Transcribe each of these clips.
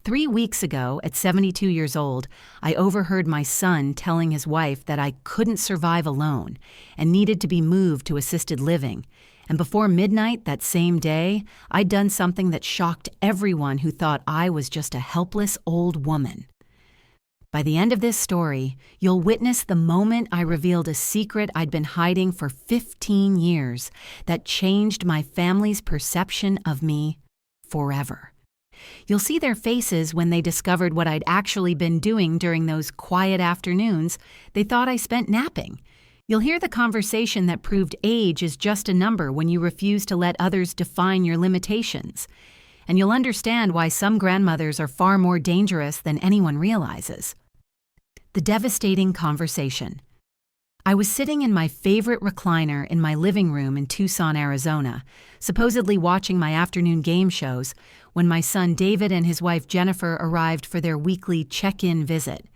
3 weeks ago, at 72 years old, I overheard my son telling his wife that I couldn't survive alone and needed to be moved to assisted living. And before midnight that same day, I'd done something that shocked everyone who thought I was just a helpless old woman. By the end of this story, you'll witness the moment I revealed a secret I'd been hiding for 15 years that changed my family's perception of me forever. You'll see their faces when they discovered what I'd actually been doing during those quiet afternoons they thought I spent napping. You'll hear the conversation that proved age is just a number when you refuse to let others define your limitations. And you'll understand why some grandmothers are far more dangerous than anyone realizes. The devastating conversation. I was sitting in my favorite recliner in my living room in Tucson, Arizona, supposedly watching my afternoon game shows, when my son David and his wife Jennifer arrived for their weekly check-in visit.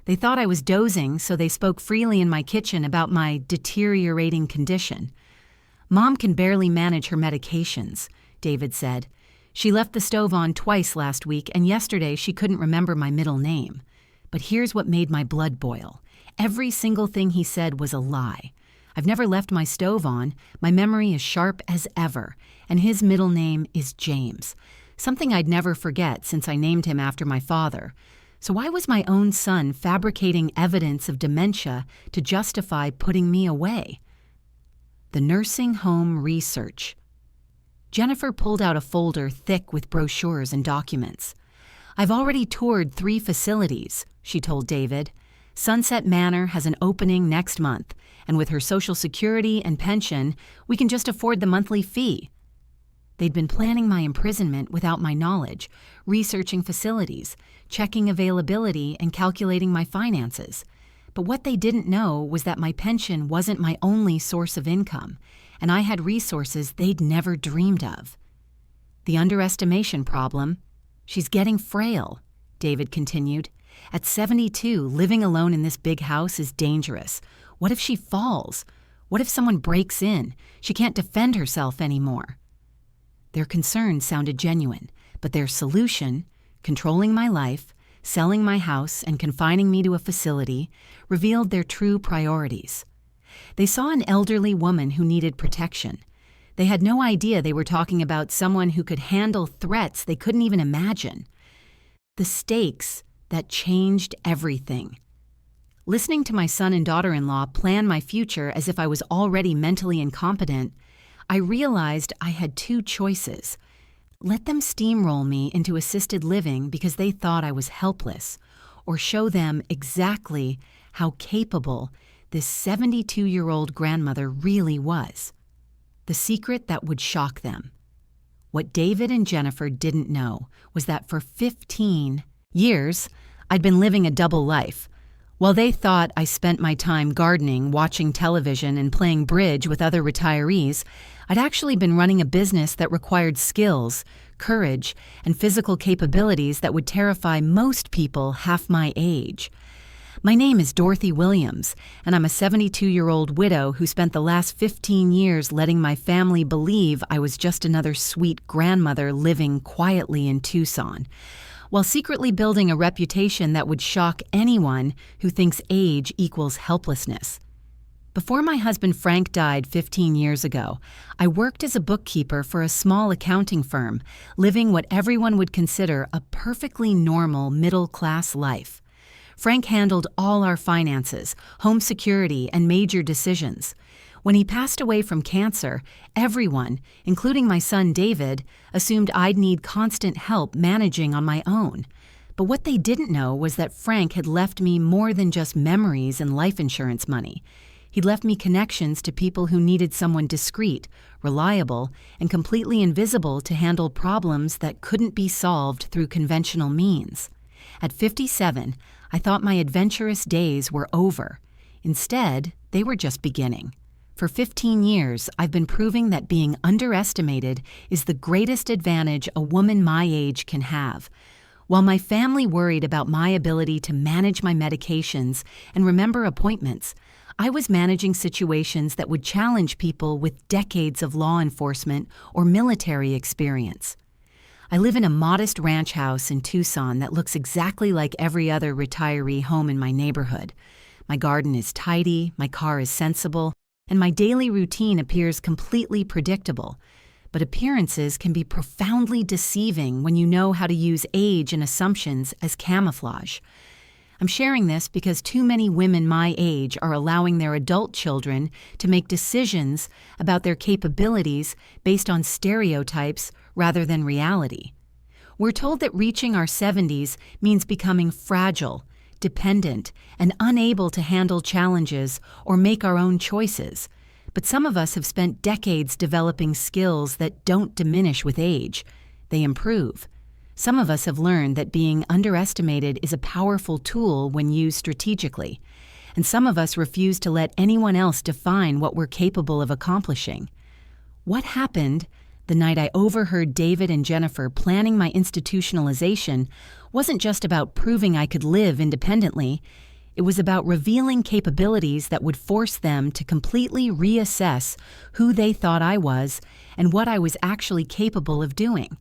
They thought I was dozing, so they spoke freely in my kitchen about my deteriorating condition. "Mom can barely manage her medications," David said. "She left the stove on twice last week, and yesterday she couldn't remember my middle name." But here's what made my blood boil. Every single thing he said was a lie. I've never left my stove on, my memory is sharp as ever, and his middle name is James, something I'd never forget since I named him after my father. So why was my own son fabricating evidence of dementia to justify putting me away? The nursing home research. Jennifer pulled out a folder thick with brochures and documents. "I've already toured 3 facilities," she told David. "Sunset Manor has an opening next month, and with her Social Security and pension, we can just afford the monthly fee." They'd been planning my imprisonment without my knowledge, researching facilities, checking availability, and calculating my finances. But what they didn't know was that my pension wasn't my only source of income, and I had resources they'd never dreamed of. The underestimation problem. "She's getting frail," David continued. "At 72, living alone in this big house is dangerous. What if she falls? What if someone breaks in? She can't defend herself anymore." Their concerns sounded genuine, but their solution, controlling my life, selling my house, and confining me to a facility, revealed their true priorities. They saw an elderly woman who needed protection. They had no idea they were talking about someone who could handle threats they couldn't even imagine. The stakes that changed everything. Listening to my son and daughter-in-law plan my future as if I was already mentally incompetent, I realized I had 2 choices. Let them steamroll me into assisted living because they thought I was helpless, or show them exactly how capable this 72-year-old grandmother really was. The secret that would shock them. What David and Jennifer didn't know was that for 15 years, I'd been living a double life. While they thought I spent my time gardening, watching television, and playing bridge with other retirees, I'd actually been running a business that required skills, courage, and physical capabilities that would terrify most people half my age. My name is Dorothy Williams, and I'm a 72-year-old widow who spent the last 15 years letting my family believe I was just another sweet grandmother living quietly in Tucson, while secretly building a reputation that would shock anyone who thinks age equals helplessness. Before my husband Frank died 15 years ago, I worked as a bookkeeper for a small accounting firm, living what everyone would consider a perfectly normal middle-class life. Frank handled all our finances, home security, and major decisions. When he passed away from cancer, everyone, including my son David, assumed I'd need constant help managing on my own. But what they didn't know was that Frank had left me more than just memories and life insurance money. He'd left me connections to people who needed someone discreet, reliable, and completely invisible to handle problems that couldn't be solved through conventional means. At 57, I thought my adventurous days were over. Instead, they were just beginning. For 15 years, I've been proving that being underestimated is the greatest advantage a woman my age can have. While my family worried about my ability to manage my medications and remember appointments, I was managing situations that would challenge people with decades of law enforcement or military experience. I live in a modest ranch house in Tucson that looks exactly like every other retiree home in my neighborhood. My garden is tidy, my car is sensible, and my daily routine appears completely predictable. But appearances can be profoundly deceiving when you know how to use age and assumptions as camouflage. I'm sharing this because too many women my age are allowing their adult children to make decisions about their capabilities based on stereotypes rather than reality. We're told that reaching our 70s means becoming fragile, dependent, and unable to handle challenges or make our own choices. But some of us have spent decades developing skills that don't diminish with age. They improve. Some of us have learned that being underestimated is a powerful tool when used strategically. And some of us refuse to let anyone else define what we're capable of accomplishing. What happened the night I overheard David and Jennifer planning my institutionalization wasn't just about proving I could live independently. It was about revealing capabilities that would force them to completely reassess who they thought I was and what I was actually capable of doing.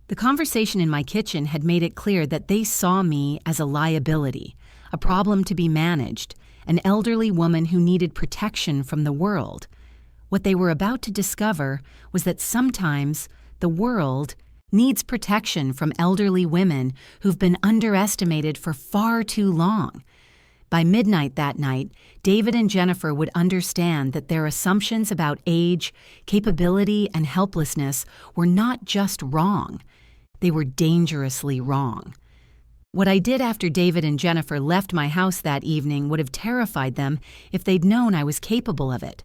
The conversation in my kitchen had made it clear that they saw me as a liability, a problem to be managed, an elderly woman who needed protection from the world. What they were about to discover was that sometimes the world needs protection from elderly women who've been underestimated for far too long. By midnight that night, David and Jennifer would understand that their assumptions about age, capability, and helplessness were not just wrong. They were dangerously wrong. What I did after David and Jennifer left my house that evening would have terrified them if they'd known I was capable of it.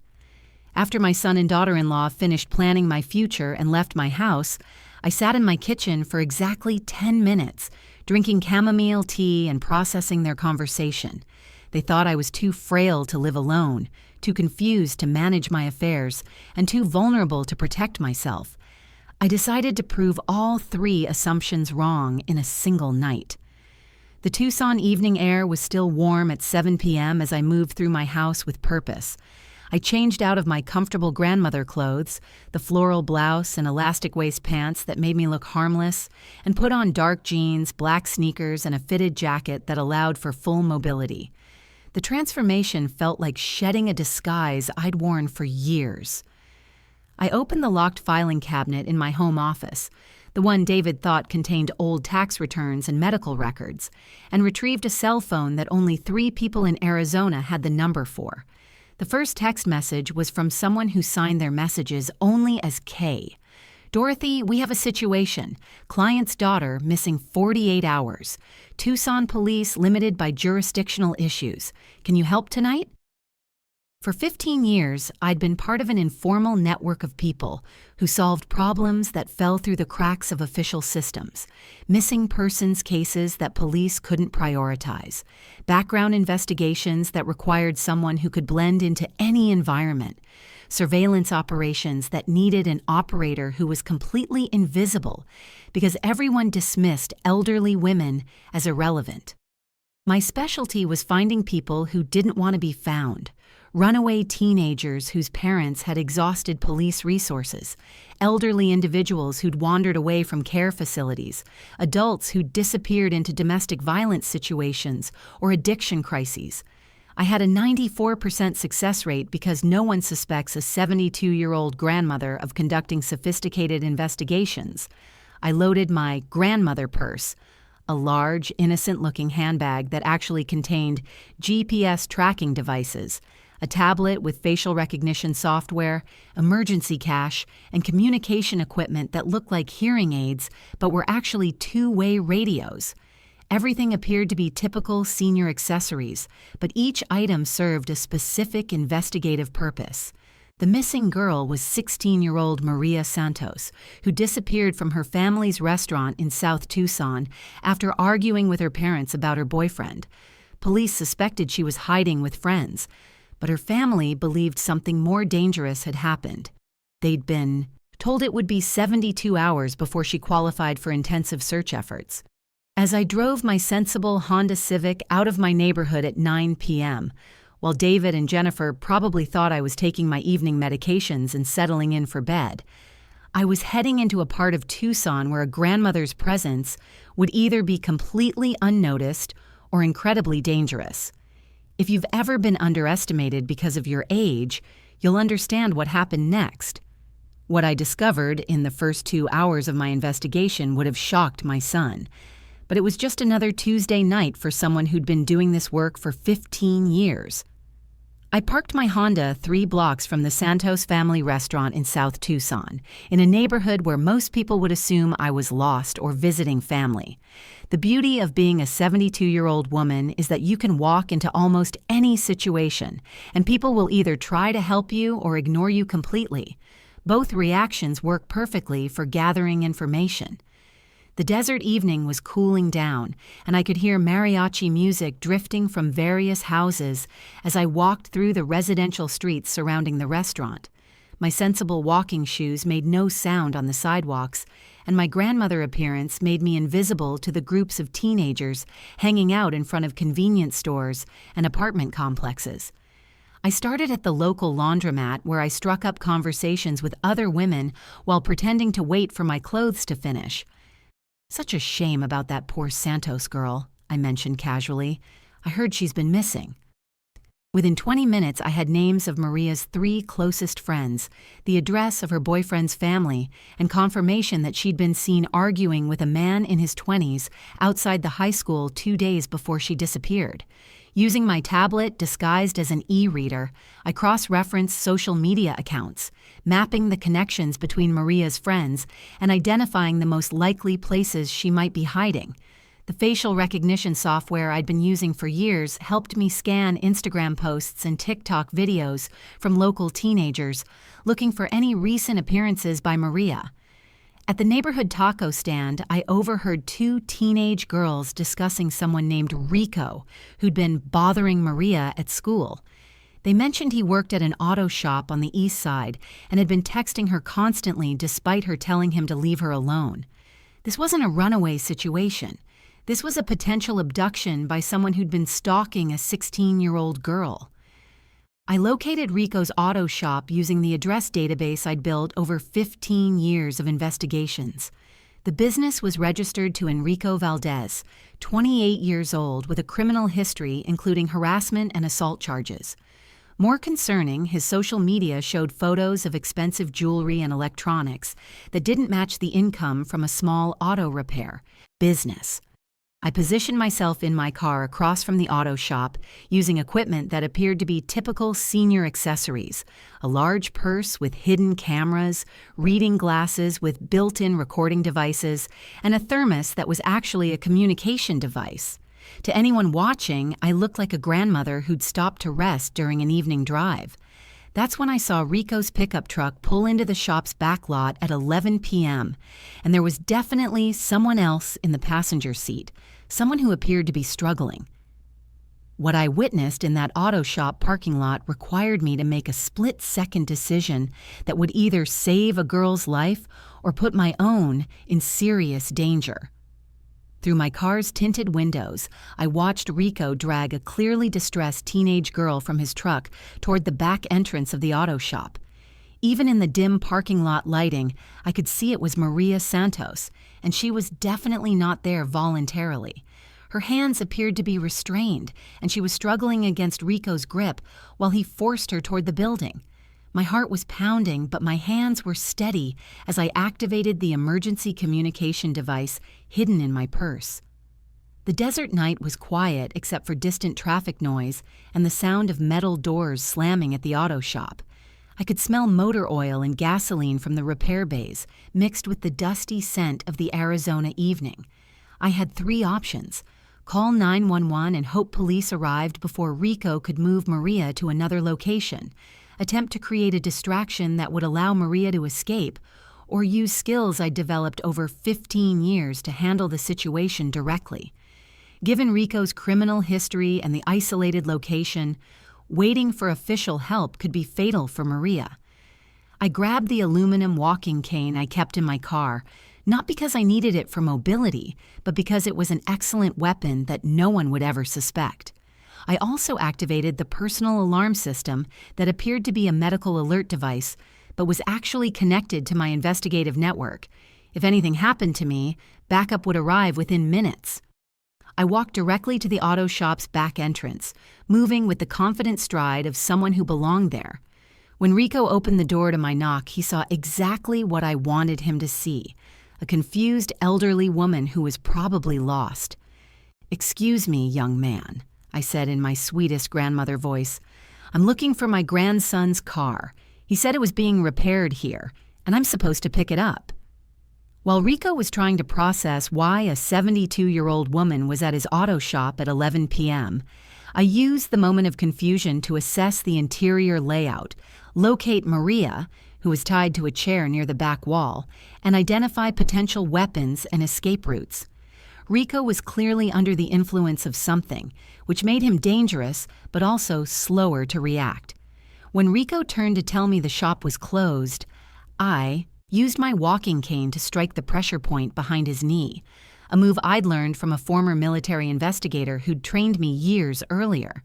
After my son and daughter-in-law finished planning my future and left my house, I sat in my kitchen for exactly 10 minutes, drinking chamomile tea and processing their conversation. They thought I was too frail to live alone, too confused to manage my affairs, and too vulnerable to protect myself. I decided to prove all three assumptions wrong in a single night. The Tucson evening air was still warm at 7 p.m. as I moved through my house with purpose. I changed out of my comfortable grandmother clothes, the floral blouse and elastic waist pants that made me look harmless, and put on dark jeans, black sneakers, and a fitted jacket that allowed for full mobility. The transformation felt like shedding a disguise I'd worn for years. I opened the locked filing cabinet in my home office, the one David thought contained old tax returns and medical records, and retrieved a cell phone that only 3 people in Arizona had the number for. The first text message was from someone who signed their messages only as K. "Dorothy, we have a situation. Client's daughter missing 48 hours. Tucson police limited by jurisdictional issues. Can you help tonight?" For 15 years, I'd been part of an informal network of people who solved problems that fell through the cracks of official systems, missing persons cases that police couldn't prioritize, background investigations that required someone who could blend into any environment, surveillance operations that needed an operator who was completely invisible because everyone dismissed elderly women as irrelevant. My specialty was finding people who didn't want to be found. Runaway teenagers whose parents had exhausted police resources, elderly individuals who'd wandered away from care facilities, adults who'd disappeared into domestic violence situations or addiction crises. I had a 94% success rate because no one suspects a 72-year-old grandmother of conducting sophisticated investigations. I loaded my grandmother purse, a large, innocent-looking handbag that actually contained GPS tracking devices, a tablet with facial recognition software, emergency cash, and communication equipment that looked like hearing aids but were actually two-way radios. Everything appeared to be typical senior accessories, but each item served a specific investigative purpose. The missing girl was 16-year-old Maria Santos, who disappeared from her family's restaurant in South Tucson after arguing with her parents about her boyfriend. Police suspected she was hiding with friends, but her family believed something more dangerous had happened. They'd been told it would be 72 hours before she qualified for intensive search efforts. As I drove my sensible Honda Civic out of my neighborhood at 9 p.m., while David and Jennifer probably thought I was taking my evening medications and settling in for bed, I was heading into a part of Tucson where a grandmother's presence would either be completely unnoticed or incredibly dangerous. If you've ever been underestimated because of your age, you'll understand what happened next. What I discovered in the first 2 hours of my investigation would have shocked my son. But it was just another Tuesday night for someone who'd been doing this work for 15 years. I parked my Honda 3 blocks from the Santos family restaurant in South Tucson, in a neighborhood where most people would assume I was lost or visiting family. The beauty of being a 72-year-old woman is that you can walk into almost any situation, and people will either try to help you or ignore you completely. Both reactions work perfectly for gathering information. The desert evening was cooling down, and I could hear mariachi music drifting from various houses as I walked through the residential streets surrounding the restaurant. My sensible walking shoes made no sound on the sidewalks, and my grandmother appearance made me invisible to the groups of teenagers hanging out in front of convenience stores and apartment complexes. I started at the local laundromat where I struck up conversations with other women while pretending to wait for my clothes to finish. "Such a shame about that poor Santos girl," I mentioned casually. "I heard she's been missing." Within 20 minutes, I had names of Maria's 3 closest friends, the address of her boyfriend's family, and confirmation that she'd been seen arguing with a man in his 20s outside the high school 2 days before she disappeared. Using my tablet disguised as an e-reader, I cross-referenced social media accounts, mapping the connections between Maria's friends and identifying the most likely places she might be hiding. The facial recognition software I'd been using for years helped me scan Instagram posts and TikTok videos from local teenagers, looking for any recent appearances by Maria. At the neighborhood taco stand, I overheard 2 teenage girls discussing someone named Rico, who'd been bothering Maria at school. They mentioned he worked at an auto shop on the east side and had been texting her constantly despite her telling him to leave her alone. This wasn't a runaway situation. This was a potential abduction by someone who'd been stalking a 16-year-old girl. I located Rico's auto shop using the address database I'd built over 15 years of investigations. The business was registered to Enrico Valdez, 28 years old, with a criminal history including harassment and assault charges. More concerning, his social media showed photos of expensive jewelry and electronics that didn't match the income from a small auto repair business. I positioned myself in my car across from the auto shop, using equipment that appeared to be typical senior accessories: a large purse with hidden cameras, reading glasses with built-in recording devices, and a thermos that was actually a communication device. To anyone watching, I looked like a grandmother who'd stopped to rest during an evening drive. That's when I saw Rico's pickup truck pull into the shop's back lot at 11 p.m., and there was definitely someone else in the passenger seat, someone who appeared to be struggling. What I witnessed in that auto shop parking lot required me to make a split-second decision that would either save a girl's life or put my own in serious danger. Through my car's tinted windows, I watched Rico drag a clearly distressed teenage girl from his truck toward the back entrance of the auto shop. Even in the dim parking lot lighting, I could see it was Maria Santos, and she was definitely not there voluntarily. Her hands appeared to be restrained, and she was struggling against Rico's grip while he forced her toward the building. My heart was pounding, but my hands were steady as I activated the emergency communication device hidden in my purse. The desert night was quiet except for distant traffic noise and the sound of metal doors slamming at the auto shop. I could smell motor oil and gasoline from the repair bays, mixed with the dusty scent of the Arizona evening. I had 3 options: call 911 and hope police arrived before Rico could move Maria to another location, attempt to create a distraction that would allow Maria to escape, or use skills I'd developed over 15 years to handle the situation directly. Given Rico's criminal history and the isolated location, waiting for official help could be fatal for Maria. I grabbed the aluminum walking cane I kept in my car, not because I needed it for mobility, but because it was an excellent weapon that no one would ever suspect. I also activated the personal alarm system that appeared to be a medical alert device, but was actually connected to my investigative network. If anything happened to me, backup would arrive within minutes. I walked directly to the auto shop's back entrance, moving with the confident stride of someone who belonged there. When Rico opened the door to my knock, he saw exactly what I wanted him to see: a confused elderly woman who was probably lost. "Excuse me, young man," I said in my sweetest grandmother voice. "I'm looking for my grandson's car. He said it was being repaired here, and I'm supposed to pick it up." While Rico was trying to process why a 72-year-old woman was at his auto shop at 11 p.m., I used the moment of confusion to assess the interior layout, locate Maria, who was tied to a chair near the back wall, and identify potential weapons and escape routes. Rico was clearly under the influence of something, which made him dangerous but also slower to react. When Rico turned to tell me the shop was closed, I used my walking cane to strike the pressure point behind his knee, a move I'd learned from a former military investigator who'd trained me years earlier.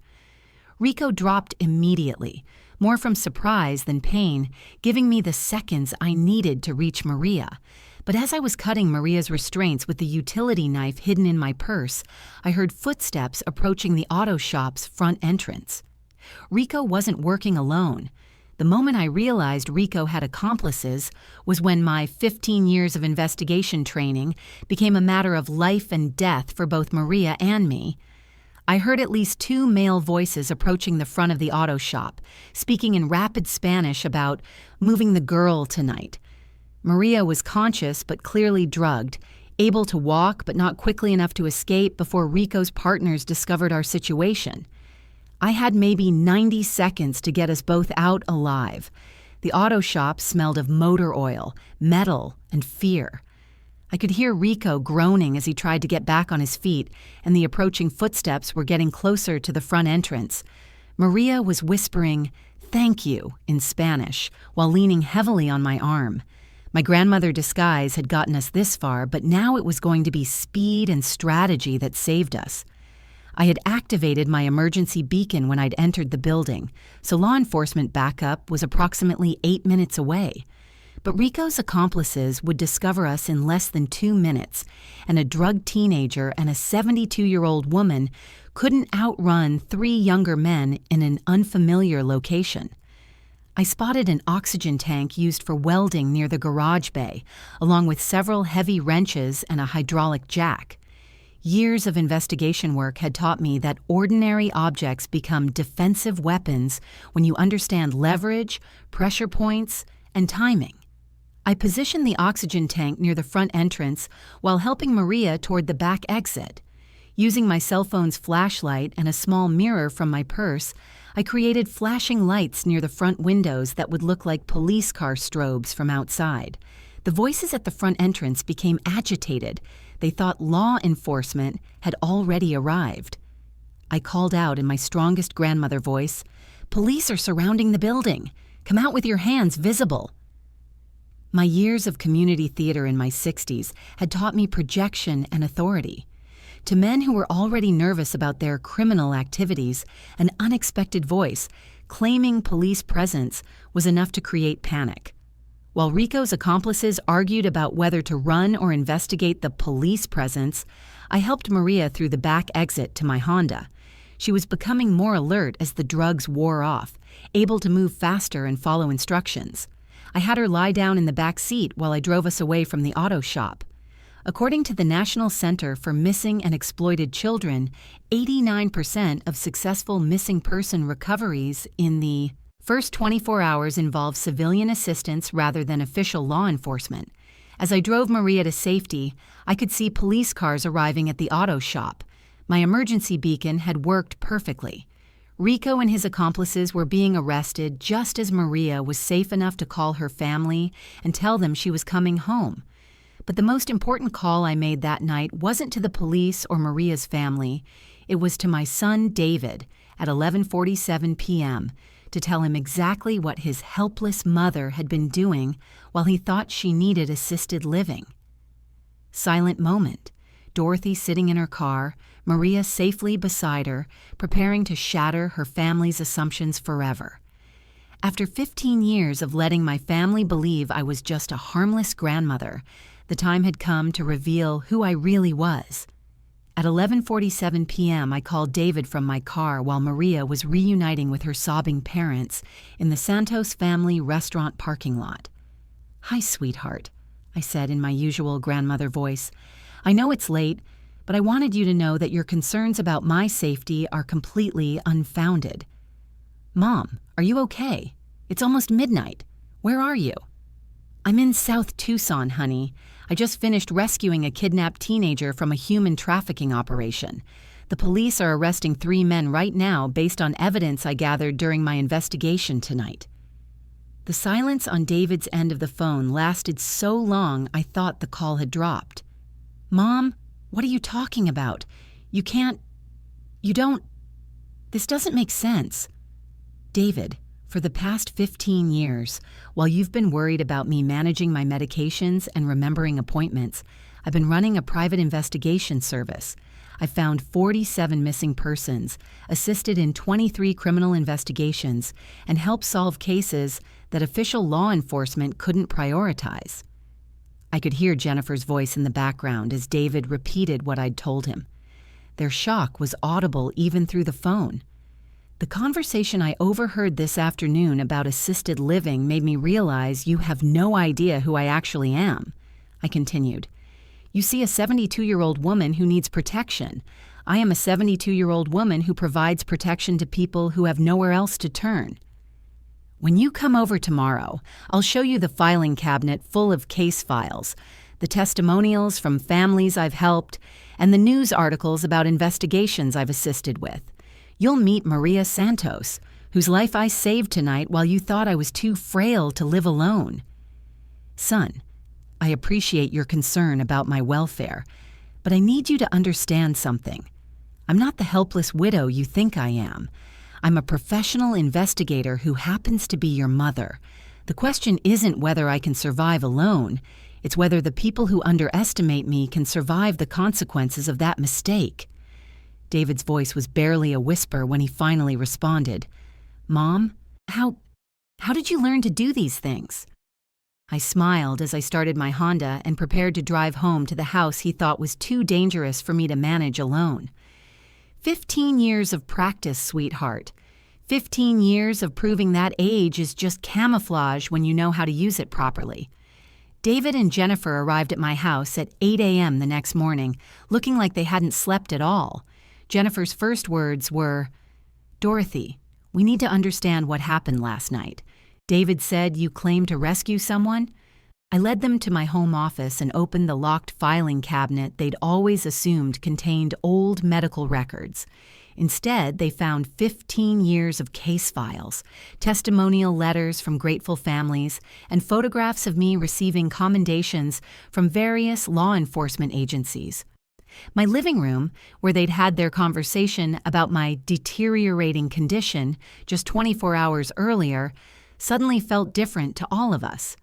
Rico dropped immediately, more from surprise than pain, giving me the seconds I needed to reach Maria. But as I was cutting Maria's restraints with the utility knife hidden in my purse, I heard footsteps approaching the auto shop's front entrance. Rico wasn't working alone. The moment I realized Rico had accomplices was when my 15 years of investigation training became a matter of life and death for both Maria and me. I heard at least 2 male voices approaching the front of the auto shop, speaking in rapid Spanish about moving the girl tonight. Maria was conscious but clearly drugged, able to walk but not quickly enough to escape before Rico's partners discovered our situation. I had maybe 90 seconds to get us both out alive. The auto shop smelled of motor oil, metal, and fear. I could hear Rico groaning as he tried to get back on his feet, and the approaching footsteps were getting closer to the front entrance. Maria was whispering, "Thank you," in Spanish, while leaning heavily on my arm. My grandmother disguise had gotten us this far, but now it was going to be speed and strategy that saved us. I had activated my emergency beacon when I'd entered the building, so law enforcement backup was approximately 8 minutes away. But Rico's accomplices would discover us in less than 2 minutes, and a drugged teenager and a 72-year-old woman couldn't outrun 3 younger men in an unfamiliar location. I spotted an oxygen tank used for welding near the garage bay, along with several heavy wrenches and a hydraulic jack. Years of investigation work had taught me that ordinary objects become defensive weapons when you understand leverage, pressure points, and timing. I positioned the oxygen tank near the front entrance while helping Maria toward the back exit. Using my cell phone's flashlight and a small mirror from my purse, I created flashing lights near the front windows that would look like police car strobes from outside. The voices at the front entrance became agitated. They thought law enforcement had already arrived. I called out in my strongest grandmother voice, "Police are surrounding the building. Come out with your hands visible." My years of community theater in my 60s had taught me projection and authority. To men who were already nervous about their criminal activities, an unexpected voice claiming police presence was enough to create panic. While Rico's accomplices argued about whether to run or investigate the police presence, I helped Maria through the back exit to my Honda. She was becoming more alert as the drugs wore off, able to move faster and follow instructions. I had her lie down in the back seat while I drove us away from the auto shop. According to the National Center for Missing and Exploited Children, 89% of successful missing person recoveries in the first 24 hours involve civilian assistance rather than official law enforcement. As I drove Maria to safety, I could see police cars arriving at the auto shop. My emergency beacon had worked perfectly. Rico and his accomplices were being arrested just as Maria was safe enough to call her family and tell them she was coming home. But the most important call I made that night wasn't to the police or Maria's family. It was to my son David at 11:47 p.m., to tell him exactly what his helpless mother had been doing while he thought she needed assisted living. Silent moment. Dorothy sitting in her car, Maria safely beside her, preparing to shatter her family's assumptions forever. After 15 years of letting my family believe I was just a harmless grandmother, the time had come to reveal who I really was. At 11:47 p.m., I called David from my car while Maria was reuniting with her sobbing parents in the Santos family restaurant parking lot. "Hi, sweetheart," I said in my usual grandmother voice. "I know it's late, but I wanted you to know that your concerns about my safety are completely unfounded." "Mom, are you okay? It's almost midnight. Where are you?" "I'm in South Tucson, honey. I just finished rescuing a kidnapped teenager from a human trafficking operation. The police are arresting 3 men right now based on evidence I gathered during my investigation tonight." The silence on David's end of the phone lasted so long I thought the call had dropped. "Mom, what are you talking about? You don't, this doesn't make sense." "David, for the past 15 years, while you've been worried about me managing my medications and remembering appointments, I've been running a private investigation service. I've found 47 missing persons, assisted in 23 criminal investigations, and helped solve cases that official law enforcement couldn't prioritize." I could hear Jennifer's voice in the background as David repeated what I'd told him. Their shock was audible even through the phone. "The conversation I overheard this afternoon about assisted living made me realize you have no idea who I actually am," I continued. "You see a 72-year-old woman who needs protection. I am a 72-year-old woman who provides protection to people who have nowhere else to turn. When you come over tomorrow, I'll show you the filing cabinet full of case files, the testimonials from families I've helped, and the news articles about investigations I've assisted with. You'll meet Maria Santos, whose life I saved tonight while you thought I was too frail to live alone. Son, I appreciate your concern about my welfare, but I need you to understand something. I'm not the helpless widow you think I am. I'm a professional investigator who happens to be your mother. The question isn't whether I can survive alone. It's whether the people who underestimate me can survive the consequences of that mistake." David's voice was barely a whisper when he finally responded. "Mom, how did you learn to do these things?" I smiled as I started my Honda and prepared to drive home to the house he thought was too dangerous for me to manage alone. 15 years of practice, sweetheart. 15 years of proving that age is just camouflage when you know how to use it properly. David and Jennifer arrived at my house at 8 a.m. the next morning, looking like they hadn't slept at all. Jennifer's first words were, "Dorothy, we need to understand what happened last night. David said you claimed to rescue someone?" I led them to my home office and opened the locked filing cabinet they'd always assumed contained old medical records. Instead, they found 15 years of case files, testimonial letters from grateful families, and photographs of me receiving commendations from various law enforcement agencies. My living room, where they'd had their conversation about my deteriorating condition just 24 hours earlier, suddenly felt different to all of us.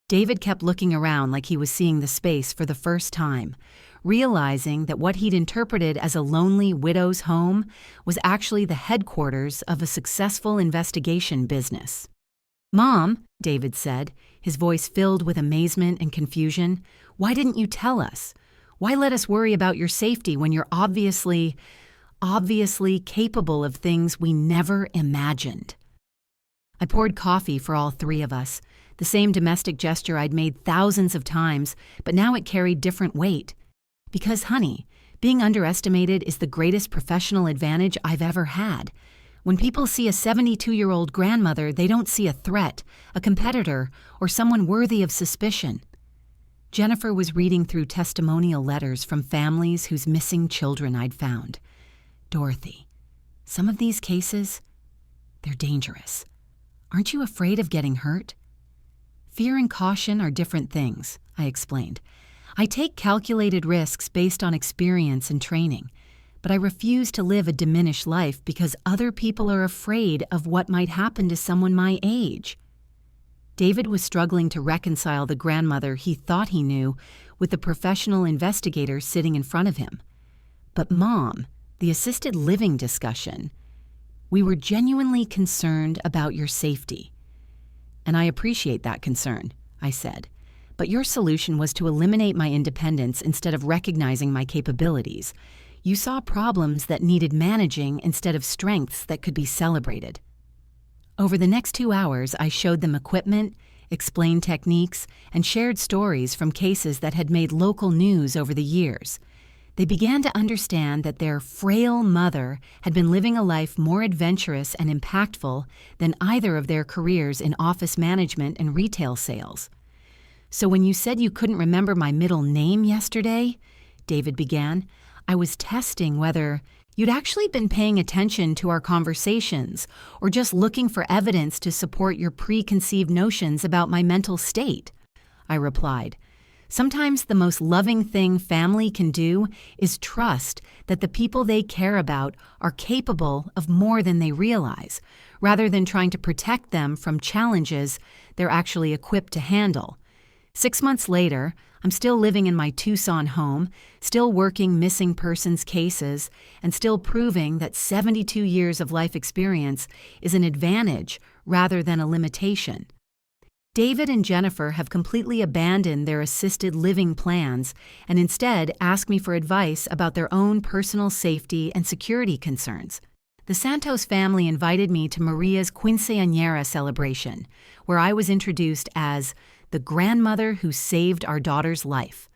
David kept looking around like he was seeing the space for the first time, realizing that what he'd interpreted as a lonely widow's home was actually the headquarters of a successful investigation business. "Mom," David said, his voice filled with amazement and confusion, "why didn't you tell us? Why let us worry about your safety when you're obviously capable of things we never imagined?" I poured coffee for all 3 of us, the same domestic gesture I'd made thousands of times, but now it carried different weight. Because, honey, being underestimated is the greatest professional advantage I've ever had. When people see a 72-year-old grandmother, they don't see a threat, a competitor, or someone worthy of suspicion. Jennifer was reading through testimonial letters from families whose missing children I'd found. "Dorothy, some of these cases, they're dangerous. Aren't you afraid of getting hurt?" "Fear and caution are different things," I explained. "I take calculated risks based on experience and training, but I refuse to live a diminished life because other people are afraid of what might happen to someone my age." David was struggling to reconcile the grandmother he thought he knew with the professional investigator sitting in front of him. "But Mom, the assisted living discussion, We were genuinely concerned about your safety. And I appreciate that concern, I said. But your solution was to eliminate my independence instead of recognizing my capabilities. You saw problems that needed managing instead of strengths that could be celebrated. Over the next 2 hours, I showed them equipment, explained techniques, and shared stories from cases that had made local news over the years. They began to understand that their frail mother had been living a life more adventurous and impactful than either of their careers in office management and retail sales. "So when you said you couldn't remember my middle name yesterday," David began, "I was testing whether you'd actually been paying attention to our conversations or just looking for evidence to support your preconceived notions about my mental state," I replied. "Sometimes the most loving thing family can do is trust that the people they care about are capable of more than they realize, rather than trying to protect them from challenges they're actually equipped to handle." 6 months later, I'm still living in my Tucson home, still working missing persons cases, and still proving that 72 years of life experience is an advantage rather than a limitation. David and Jennifer have completely abandoned their assisted living plans and instead ask me for advice about their own personal safety and security concerns. The Santos family invited me to Maria's quinceañera celebration, where I was introduced as the grandmother who saved our daughter's life.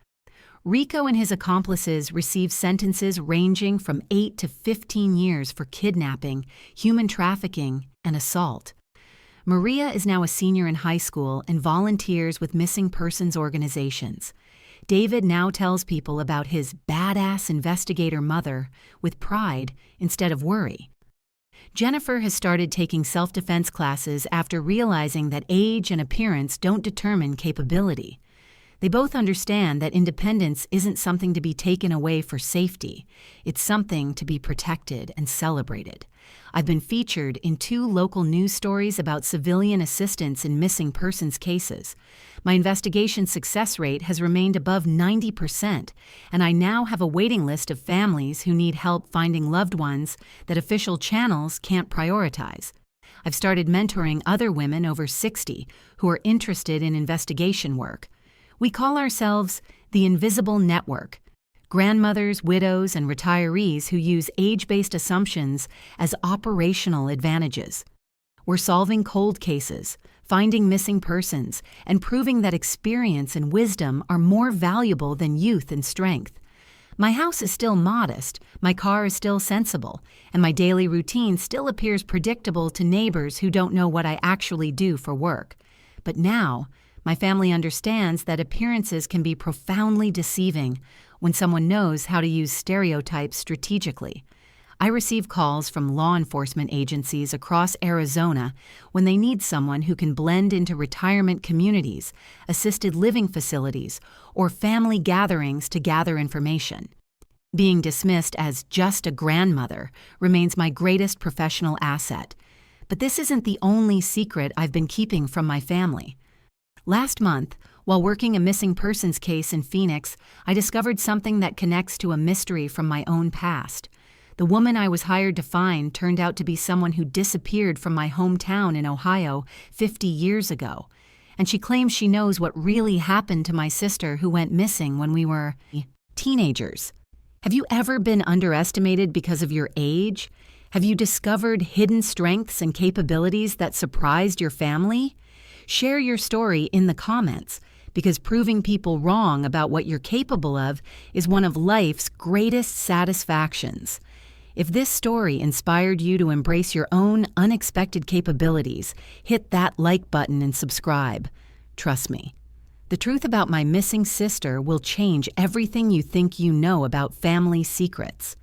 Rico and his accomplices received sentences ranging from 8 to 15 years for kidnapping, human trafficking, and assault. Maria is now a senior in high school and volunteers with missing persons organizations. David now tells people about his badass investigator mother with pride instead of worry. Jennifer has started taking self-defense classes after realizing that age and appearance don't determine capability. They both understand that independence isn't something to be taken away for safety. It's something to be protected and celebrated. I've been featured in 2 local news stories about civilian assistance in missing persons cases. My investigation success rate has remained above 90%, and I now have a waiting list of families who need help finding loved ones that official channels can't prioritize. I've started mentoring other women over 60 who are interested in investigation work. We call ourselves the Invisible Network, grandmothers, widows, and retirees who use age-based assumptions as operational advantages. We're solving cold cases, finding missing persons, and proving that experience and wisdom are more valuable than youth and strength. My house is still modest, my car is still sensible, and my daily routine still appears predictable to neighbors who don't know what I actually do for work. But now, my family understands that appearances can be profoundly deceiving when someone knows how to use stereotypes strategically. I receive calls from law enforcement agencies across Arizona when they need someone who can blend into retirement communities, assisted living facilities, or family gatherings to gather information. Being dismissed as just a grandmother remains my greatest professional asset. But this isn't the only secret I've been keeping from my family. Last month, while working a missing persons case in Phoenix, I discovered something that connects to a mystery from my own past. The woman I was hired to find turned out to be someone who disappeared from my hometown in Ohio 50 years ago, and she claims she knows what really happened to my sister who went missing when we were teenagers. Have you ever been underestimated because of your age? Have you discovered hidden strengths and capabilities that surprised your family? Share your story in the comments, because proving people wrong about what you're capable of is one of life's greatest satisfactions. If this story inspired you to embrace your own unexpected capabilities, hit that like button and subscribe. Trust me, the truth about my missing sister will change everything you think you know about family secrets.